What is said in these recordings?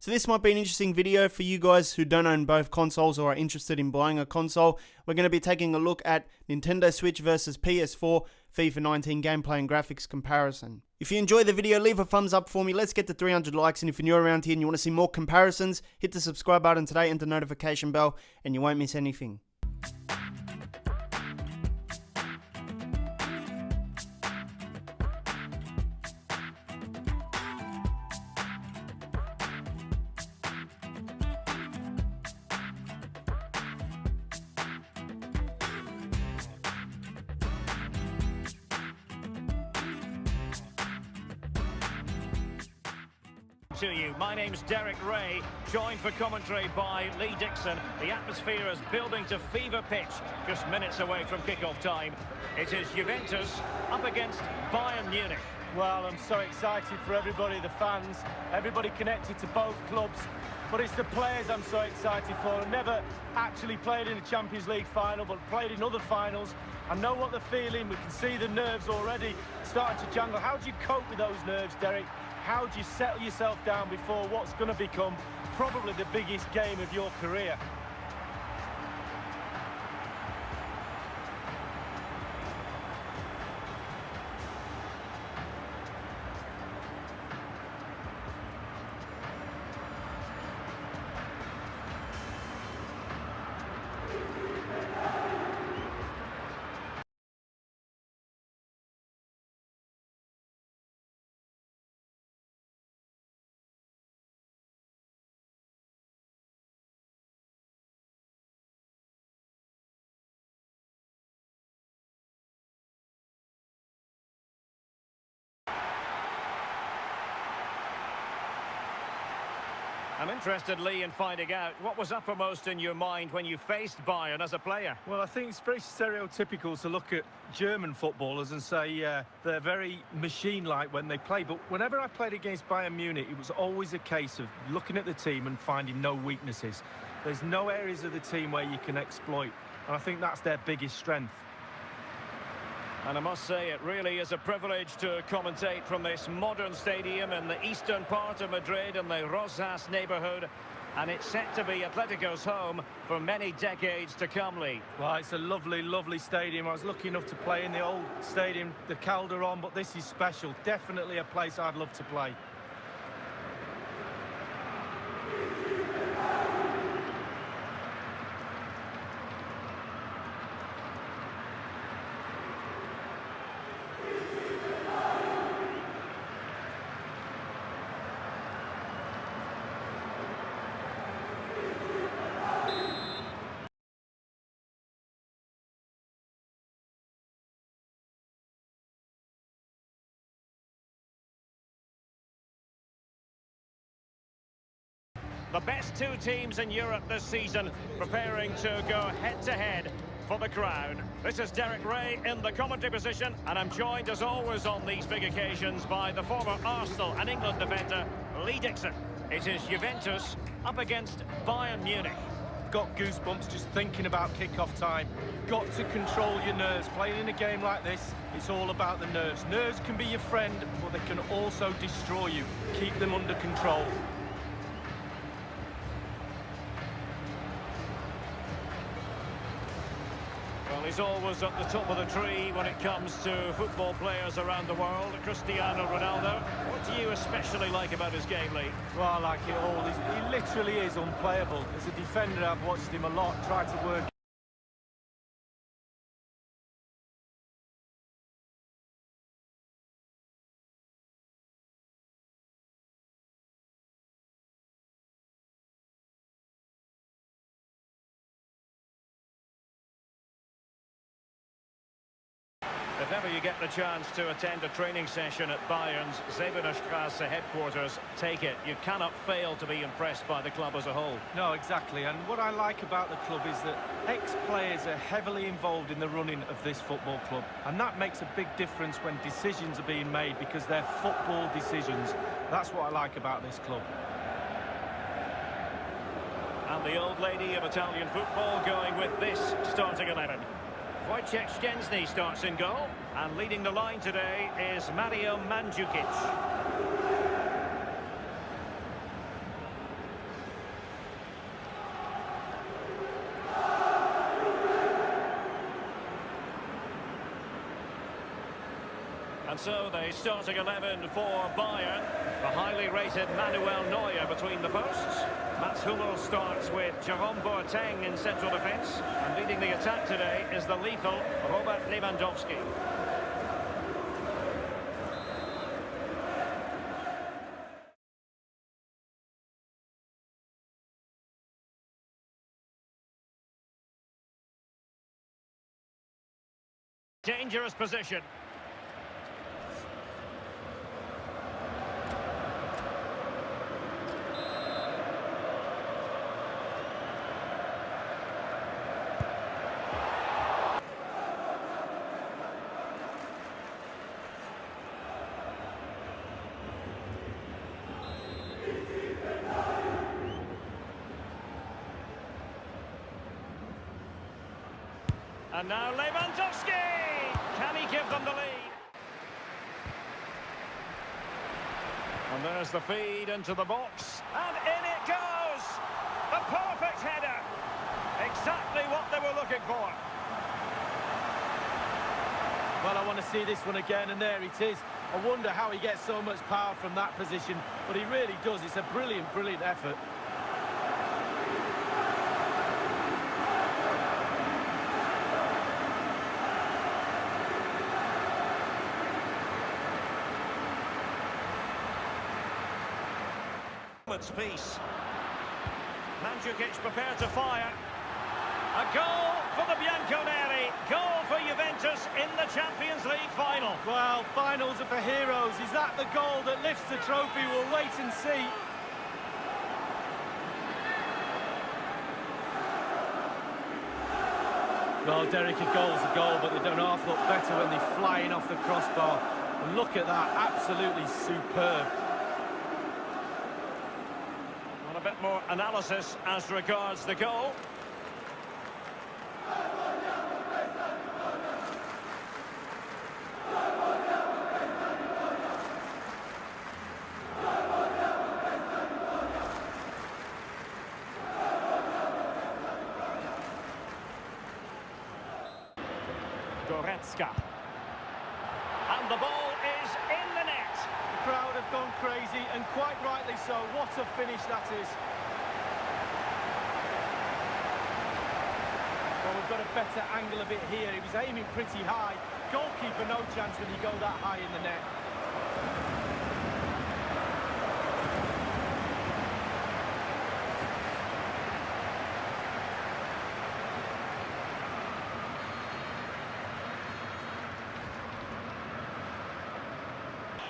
So this might be an interesting video for you guys who don't own both consoles or are interested in buying a console. We're going to be taking a look at Nintendo Switch versus PS4 FIFA 19 gameplay and graphics comparison. If you enjoyed the video, leave a thumbs up for me. Let's get to 300 likes, and if you're new around here and you want to see more comparisons, hit the subscribe button today and the notification bell and you won't miss anything. To you. My name's Derek Ray, joined for commentary by Lee Dixon. The atmosphere is building to fever pitch, just minutes away from kick-off time. It is Juventus up against Bayern Munich. Well, I'm so excited for everybody, the fans, everybody connected to both clubs. But it's the players I'm so excited for. I've never actually played in a Champions League final, but played in other finals. I know what they're feeling. We can see the nerves already starting to jangle. How do you cope with those nerves, Derek? How do you settle yourself down before what's going to become probably the biggest game of your career? I'm interested, Lee, in finding out what was uppermost in your mind when you faced Bayern as a player. Well, I think it's very stereotypical to look at German footballers and say they're very machine-like when they play. But whenever I played against Bayern Munich, it was always a case of looking at the team and finding no weaknesses. There's no areas of the team where you can exploit, and I think that's their biggest strength. And I must say, it really is a privilege to commentate from this modern stadium in the eastern part of Madrid in the Rosas neighbourhood. And it's set to be Atletico's home for many decades to come, Lee. Well, it's a lovely, lovely stadium. I was lucky enough to play in the old stadium, the Calderon, but this is special. Definitely a place I'd love to play. The best two teams in Europe this season preparing to go head-to-head for the crown. This is Derek Ray in the commentary position, and I'm joined as always on these big occasions by the former Arsenal and England defender, Lee Dixon. It is Juventus up against Bayern Munich. Got goosebumps just thinking about kick-off time. Got to control your nerves. Playing in a game like this, it's all about the nerves. Nerves can be your friend, but they can also destroy you. Keep them under control. Well, he's always at the top of the tree when it comes to football players around the world. Cristiano Ronaldo. What do you especially like about his game, Lee? Well, I like it all. He literally is unplayable. As a defender, I've watched him a lot, try to work. If ever you get the chance to attend a training session at Bayern's Zebenerstrasse headquarters, take it. You cannot fail to be impressed by the club as a whole. No, exactly. And what I like about the club is that ex-players are heavily involved in the running of this football club. And that makes a big difference when decisions are being made, because they're football decisions. That's what I like about this club. And the old lady of Italian football going with this starting 11. Wojciech Szczęsny starts in goal, and leading the line today is Mario Mandzukic. And so the starting 11 for Bayern. The highly rated Manuel Neuer between the posts. Mats Hummels starts with Jerome Boateng in central defence. And leading the attack today is the lethal Robert Lewandowski. Dangerous position. And now Lewandowski! Can he give them the lead? And there's the feed into the box. And in it goes! The perfect header! Exactly what they were looking for. Well, I want to see this one again, and there it is. I wonder how he gets so much power from that position, but he really does. It's a brilliant, brilliant effort. Piece. Mandzukic prepared to fire. A goal for the Bianconeri. Goal for Juventus in the Champions League final. Well, finals are for heroes. Is that the goal that lifts the trophy? We'll wait and see. Well, Derek, a goal's a goal, but they don't half look better when they're flying off the crossbar. And look at that, absolutely superb. A bit more analysis as regards the goal. Goretzka. And the ball is in the net. The crowd have gone crazy, and quite rightly so. What a finish that is. Well, we've got a better angle of it here. He was aiming pretty high. Goalkeeper, no chance when you go that high in the net.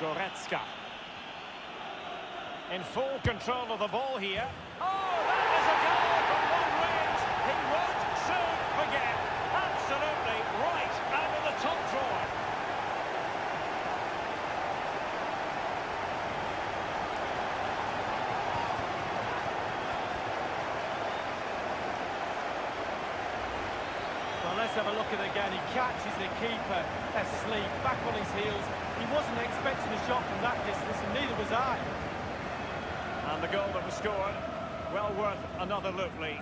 Goretzka. In full control of the ball here. Oh, that is a goal from one range. He won't soon forget. Absolutely right out of the top drawer. Well, let's have a look at it again. He catches the keeper asleep, back on his heels. He wasn't expecting a shot from that distance, and neither was I. And the goal that was scored, well worth another look, Lee.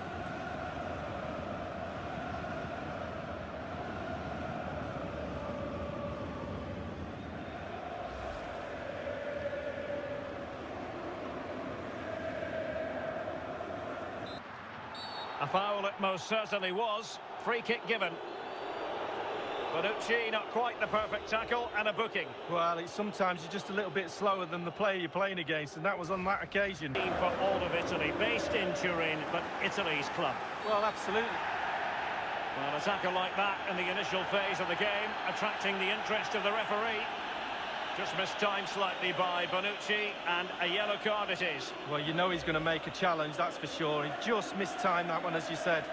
A foul it most certainly was. Free kick given. Bonucci, not quite the perfect tackle, and a booking. Well, sometimes you're just a little bit slower than the player you're playing against, and that was on that occasion. Team for all of Italy, based in Turin, but Italy's club. Well, absolutely. Well, a tackle like that in the initial phase of the game, attracting the interest of the referee. Just mistimed slightly by Bonucci, and a yellow card it is. Well, you know he's going to make a challenge, that's for sure. He just mistimed that one, as you said.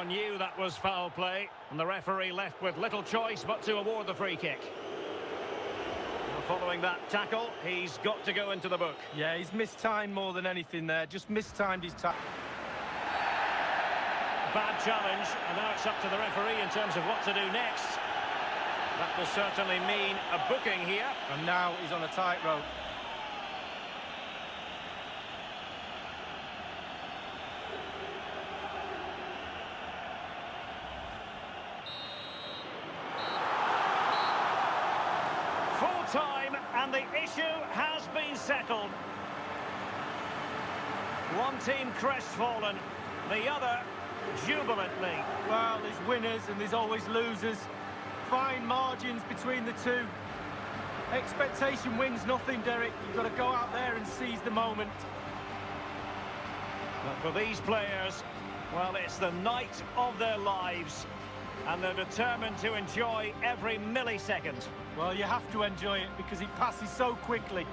Knew that was foul play, and the referee left with little choice but to award the free kick. Now, following that tackle, he's got to go into the book. Yeah, he's mistimed more than anything there, just mistimed his tackle. Bad challenge, and now it's up to the referee in terms of what to do next. That will certainly mean a booking here. And now he's on a tightrope. Full time, and the issue has been settled. One team crestfallen, the other jubilantly. Well, there's winners and there's always losers. Fine margins between the two. Expectation wins nothing, Derek. You've got to go out there and seize the moment. But for these players, well, it's the night of their lives, and they're determined to enjoy every millisecond. Well, you have to enjoy it because it passes so quickly.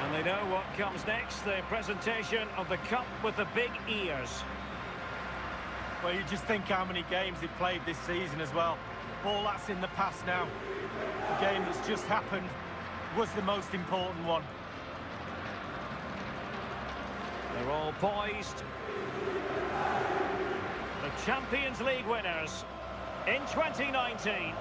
And they know what comes next, the presentation of the cup with the big ears. Well, you just think how many games they've played this season as well. All that's in the past now. The game that's just happened was the most important one. They're all poised. The Champions League winners in 2019.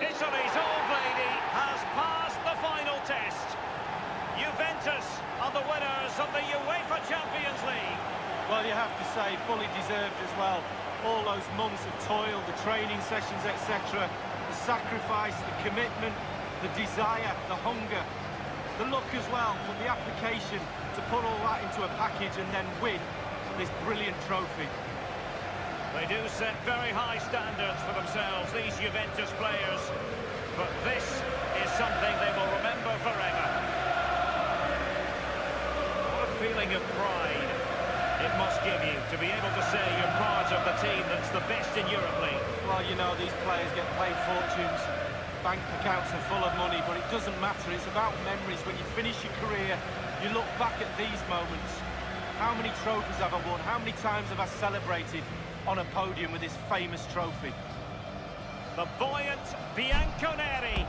Italy's old lady has passed the final test. Juventus are the winners of the UEFA Champions League. Well, you have to say, fully deserved as well. All those months of toil, the training sessions, etc. The sacrifice, the commitment, the desire, the hunger, the luck as well, but the application to put all that into a package and then win this brilliant trophy. They do set very high standards for themselves, these Juventus players. But this is something they will remember forever. What a feeling of pride it must give you to be able to say you're part of the team that's the best in Europe League. Well, you know, these players get paid fortunes. Bank accounts are full of money, but it doesn't matter. It's about memories. When you finish your career, you look back at these moments. How many trophies have I won? How many times have I celebrated on a podium with this famous trophy? The buoyant Bianconeri